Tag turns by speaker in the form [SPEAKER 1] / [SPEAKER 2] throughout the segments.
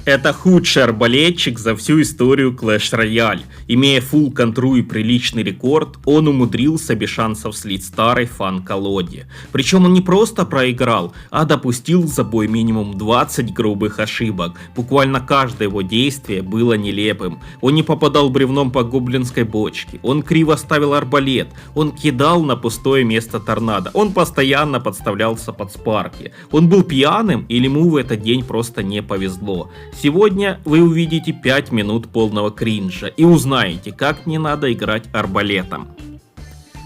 [SPEAKER 1] Это худший арбалетчик за всю историю Clash Royale. Имея full контру и приличный рекорд, он умудрился без шансов слить старой фан-колоде. Причем он не просто проиграл, а допустил за бой минимум 20 грубых ошибок. Буквально каждое его действие было нелепым. Он не попадал бревном по гоблинской бочке, он криво ставил арбалет, он кидал на пустое место торнадо, он постоянно подставлялся под спарки. Он был пьяным или ему в этот день просто не повезло. Сегодня вы увидите 5 минут полного кринжа и узнаете, как не надо играть арбалетом.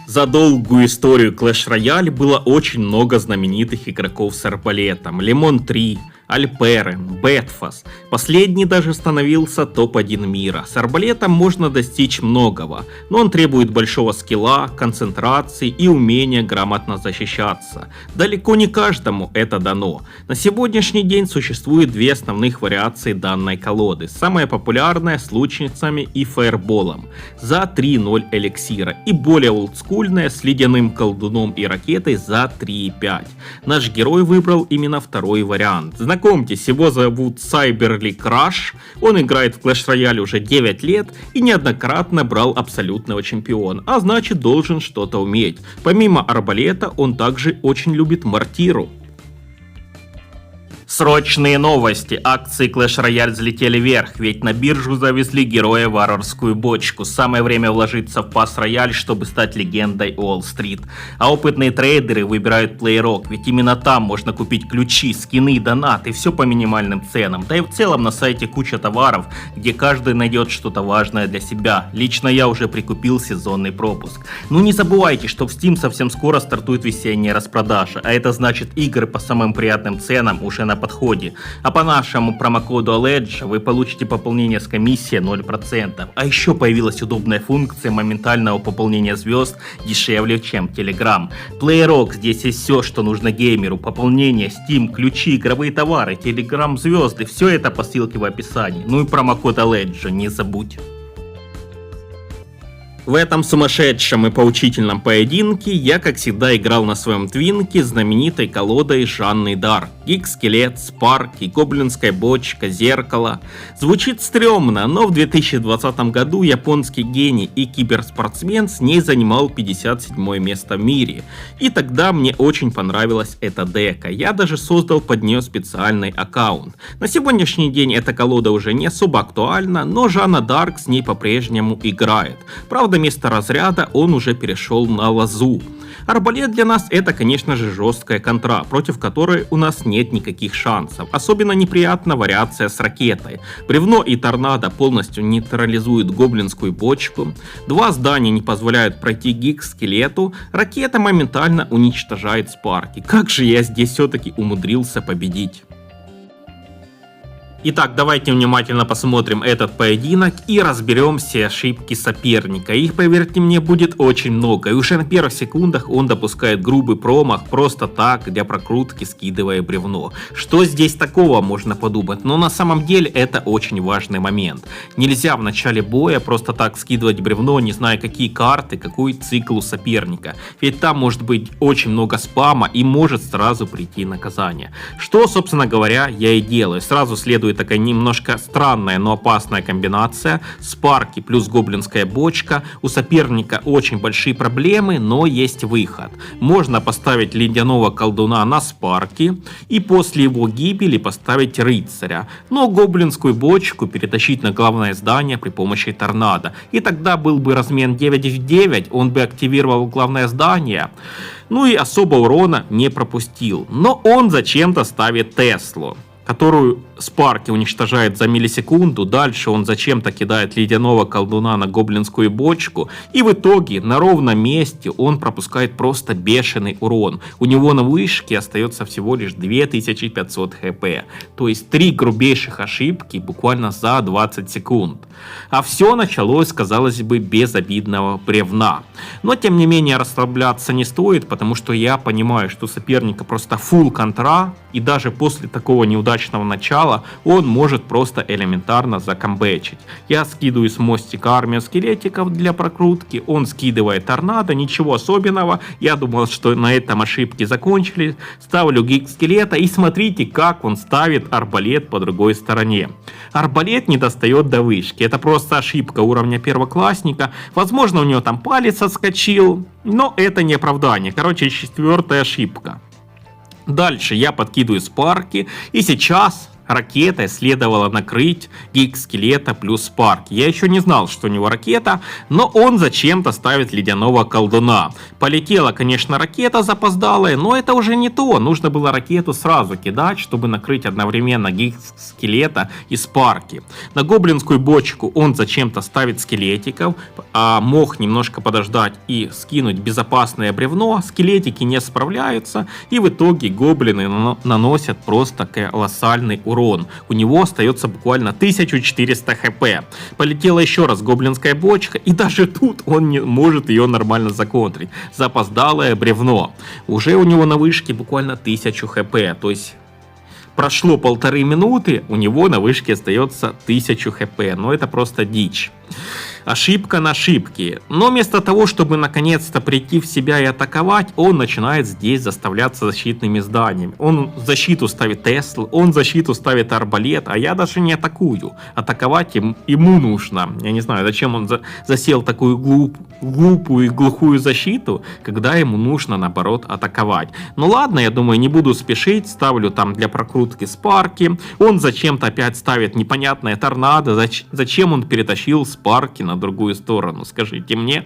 [SPEAKER 1] За долгую историю Clash Royale было очень много знаменитых игроков с арбалетом. Лемон 3, Альперен, Бетфас. Последний даже становился топ-1 мира. С арбалетом можно достичь многого, но он требует большого скилла, концентрации и умения грамотно защищаться. Далеко не каждому это дано. На сегодняшний день существует две основных вариации данной колоды. Самая популярная с лучницами и фаерболом за 3.0 эликсира и более олдскульная с ледяным колдуном и ракетой за 3.5. Наш герой выбрал именно второй вариант. Знакомьтесь, его зовут Cyberly Crush, он играет в Clash Royale уже 9 лет и неоднократно брал абсолютного чемпиона, а значит должен что-то уметь. Помимо арбалета он также очень любит мортиру. Срочные новости. Акции Clash Royale взлетели вверх, ведь на биржу завезли героя варварскую бочку. Самое время вложиться в пас Royale, чтобы стать легендой Уолл-стрит. А опытные трейдеры выбирают PlayRock, ведь именно там можно купить ключи, скины, донаты, все по минимальным ценам. Да и в целом на сайте куча товаров, где каждый найдет что-то важное для себя. Лично я уже прикупил сезонный пропуск. Ну не забывайте, что в Steam совсем скоро стартует весенняя распродажа, а это значит игры по самым приятным ценам уже на подходе. А по нашему промокоду Alledge вы получите пополнение с комиссией 0%. А еще появилась удобная функция моментального пополнения звезд дешевле, чем Telegram. PlayRock, здесь есть все, что нужно геймеру. Пополнение, Steam, ключи, игровые товары, Telegram, звезды. Все это по ссылке в описании. Ну и промокод Alledge не забудь. В этом сумасшедшем и поучительном поединке я, как всегда, играл на своем твинке знаменитой колодой Жанны Дарк. Гиг-скелет, спарки, гоблинская бочка, зеркало. Звучит стрёмно, но в 2020 году японский гений и киберспортсмен с ней занимал 57 место в мире. И тогда мне очень понравилась эта дека. Я даже создал под нее специальный аккаунт. На сегодняшний день эта колода уже не особо актуальна, но Жанна Дарк с ней по-прежнему играет. Правда, вместо разряда он уже перешел на лозу. Арбалет для нас это, конечно же, жесткая контра, против которой у нас нет никаких шансов. Особенно неприятна вариация с ракетой. Бревно и торнадо полностью нейтрализуют гоблинскую бочку. Два здания не позволяют пройти гиг-скелету. Ракета моментально уничтожает спарки. Как же я здесь все-таки умудрился победить? Итак, давайте внимательно посмотрим этот поединок и разберем все ошибки соперника. Их, поверьте мне, будет очень много. И уже на первых секундах он допускает грубый промах просто так, для прокрутки скидывая бревно. Что здесь такого, можно подумать, но на самом деле это очень важный момент. Нельзя в начале боя просто так скидывать бревно, не зная какие карты, какой цикл у соперника. Ведь там может быть очень много спама и может сразу прийти наказание. Что, собственно говоря, я и делаю. Сразу следует такая немножко странная, но опасная комбинация. Спарки плюс гоблинская бочка. У соперника очень большие проблемы, но есть выход. Можно поставить ледяного колдуна на спарки и после его гибели поставить рыцаря. Но гоблинскую бочку перетащить на главное здание при помощи торнадо. И тогда был бы размен 9 в 9, он бы активировал главное здание. Ну и особо урона не пропустил. Но он зачем-то ставит Теслу, которую спарки уничтожает за миллисекунду. Дальше он зачем-то кидает ледяного колдуна на гоблинскую бочку. И в итоге на ровном месте он пропускает просто бешеный урон. У него на вышке остается всего лишь 2500 хп. То есть 3 грубейших ошибки буквально за 20 секунд. А все началось, казалось бы, безобидного бревна. Но тем не менее расслабляться не стоит, потому что я понимаю, что соперника просто full контра. И даже после такого неудачного начала мало, он может просто элементарно закомбечить. Я скидываю с мостика армию скелетиков для прокрутки, он скидывает торнадо, ничего особенного. Я думал, что на этом ошибки закончились. Ставлю гиг-скелета и смотрите, как он ставит арбалет по другой стороне. Арбалет не достает до вышки. Это просто ошибка уровня первоклассника. Возможно, у него там палец отскочил, но это не оправдание. Короче, 4-я ошибка. Дальше я подкидываю спарки, и сейчас ракетой следовало накрыть гиг-скелета плюс спарки. Я еще не знал, что у него ракета, но он зачем-то ставит ледяного колдуна. Полетела, конечно, ракета запоздалая, но это уже не то. Нужно было ракету сразу кидать, чтобы накрыть одновременно гиг-скелета и спарки. На гоблинскую бочку он зачем-то ставит скелетиков, а мог немножко подождать и скинуть безопасное бревно. Скелетики не справляются, и в итоге гоблины наносят просто колоссальный урон. У него остается буквально 1400 хп. Полетела еще раз гоблинская бочка, и даже тут он не может ее нормально законтрить. Запоздалое бревно. Уже у него на вышке буквально 1000 хп. То есть прошло 1,5 минуты, у него на вышке остается 1000 хп. Но это просто дичь. Ошибка на ошибке. Но вместо того, чтобы наконец-то прийти в себя и атаковать, он начинает здесь заставляться защитными зданиями. Он в защиту ставит Теслу, он в защиту ставит арбалет, а я даже не атакую. Атаковать ему нужно. Я не знаю, зачем он засел такую глупую и глухую защиту, когда ему нужно, наоборот, атаковать. Ну ладно, я думаю, не буду спешить, ставлю там для прокрутки спарки. Он зачем-то опять ставит непонятное торнадо. Зачем он перетащил спарки на другую сторону, скажите мне,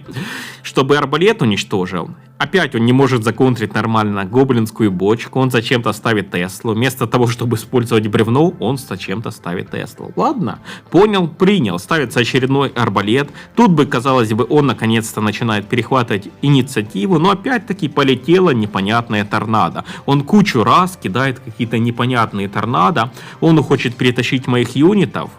[SPEAKER 1] чтобы арбалет уничтожил. Опять он не может законтрить нормально гоблинскую бочку, он зачем-то ставит Теслу. Вместо того, чтобы использовать бревно, он зачем-то ставит Теслу. Ладно, понял, принял, ставится очередной арбалет. Тут бы, казалось бы, он наконец-то начинает перехватывать инициативу, но опять-таки полетела непонятная торнадо. Он кучу раз кидает какие-то непонятные торнадо, он хочет перетащить моих юнитов,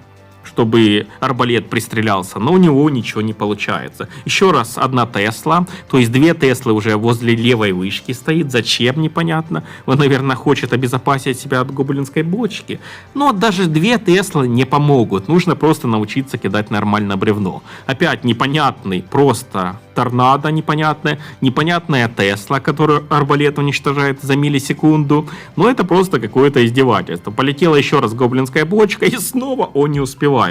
[SPEAKER 1] чтобы арбалет пристрелялся, но у него ничего не получается. Еще раз 1 Тесла, то есть 2 Теслы уже возле левой вышки стоит. Зачем, непонятно. Он, наверное, хочет обезопасить себя от гоблинской бочки. Но даже 2 Теслы не помогут. Нужно просто научиться кидать нормально бревно. Опять непонятный, просто торнадо непонятная Тесла, которую арбалет уничтожает за миллисекунду. Но это просто какое-то издевательство. Полетела еще раз гоблинская бочка, и снова он не успевает.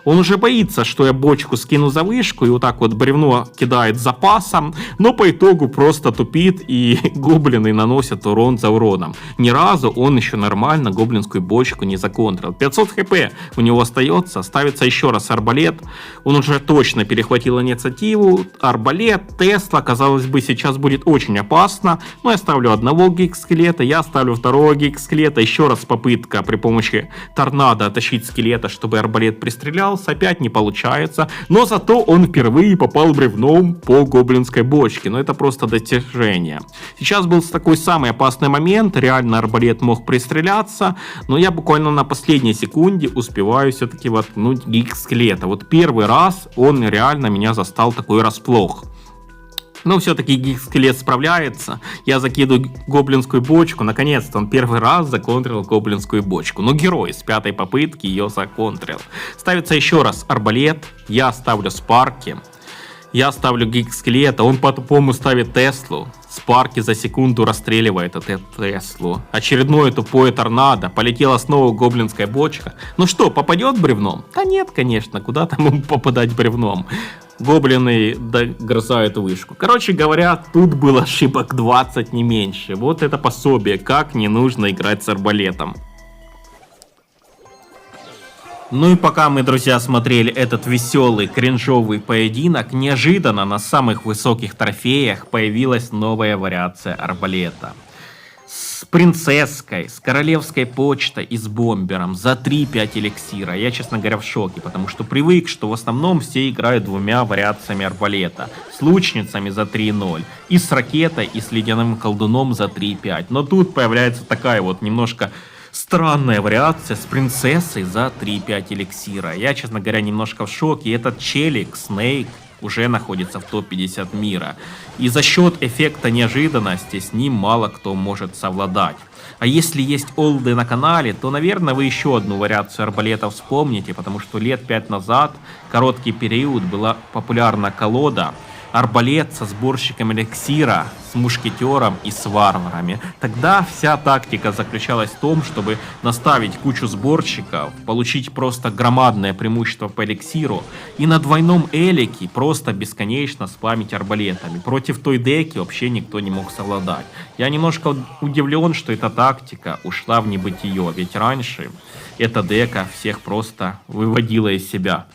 [SPEAKER 1] Он уже боится, что я бочку скину за вышку, и вот так вот бревно кидает с запасом, но по итогу просто тупит, и гоблины наносят урон за уроном. Ни разу он еще нормально гоблинскую бочку не законтрил. 500 хп у него остается, ставится еще раз арбалет. Он уже точно перехватил инициативу. Арбалет, Тесла, казалось бы, сейчас будет очень опасно, но я ставлю 1 гиг-скелета, я ставлю 2 гиг-скелета, еще раз попытка при помощи торнадо оттащить скелета, чтобы арбалет пристрелялся, опять не получается, но зато он впервые попал бревном по гоблинской бочке, но это просто достижение. Сейчас был такой самый опасный момент, реально арбалет мог пристреляться, но я буквально на последней секунде успеваю все-таки воткнуть гиг-скелета. Вот первый раз он реально меня застал такой врасплох. Но все-таки гиг-скелет справляется. Я закидываю гоблинскую бочку. Наконец-то он первый раз законтрил гоблинскую бочку. Но герой с 5-й попытки ее законтрил. Ставится еще раз арбалет. Я ставлю спарки. Я ставлю гиг-скелета. Он по-тупому ставит Теслу. Спарки за секунду расстреливает эту Теслу. Очередное тупое торнадо. Полетела снова гоблинская бочка. Ну что, попадет бревном? Да нет, конечно. Куда там ему попадать бревном? Гоблины догрызают вышку. Короче говоря, тут было ошибок 20, не меньше. Вот это пособие, как не нужно играть с арбалетом. Ну и пока мы, друзья, смотрели этот веселый, кринжовый поединок, неожиданно на самых высоких трофеях появилась новая вариация арбалета. С принцесской, с королевской почтой и с бомбером за 3-5 эликсира. Я, честно говоря, в шоке, потому что привык, что в основном все играют 2 вариациями арбалета. С лучницами за 3.0, и с ракетой, и с ледяным колдуном за 3.5. Но тут появляется такая вот немножко странная вариация с принцессой за 3-5 эликсира. Я, честно говоря, немножко в шоке. Этот челик, Снейк, уже находится в топ-50 мира. И за счет эффекта неожиданности с ним мало кто может совладать. А если есть олды на канале, то, наверное, вы еще одну вариацию арбалета вспомните, потому что лет 5 назад, короткий период, была популярна колода арбалет со сборщиком эликсира, с мушкетером и с варварами. Тогда вся тактика заключалась в том, чтобы наставить кучу сборщиков, получить просто громадное преимущество по эликсиру и на двойном элике просто бесконечно спамить арбалетами. Против той деки вообще никто не мог совладать. Я немножко удивлен, что эта тактика ушла в небытие, ведь раньше эта дека всех просто выводила из себя.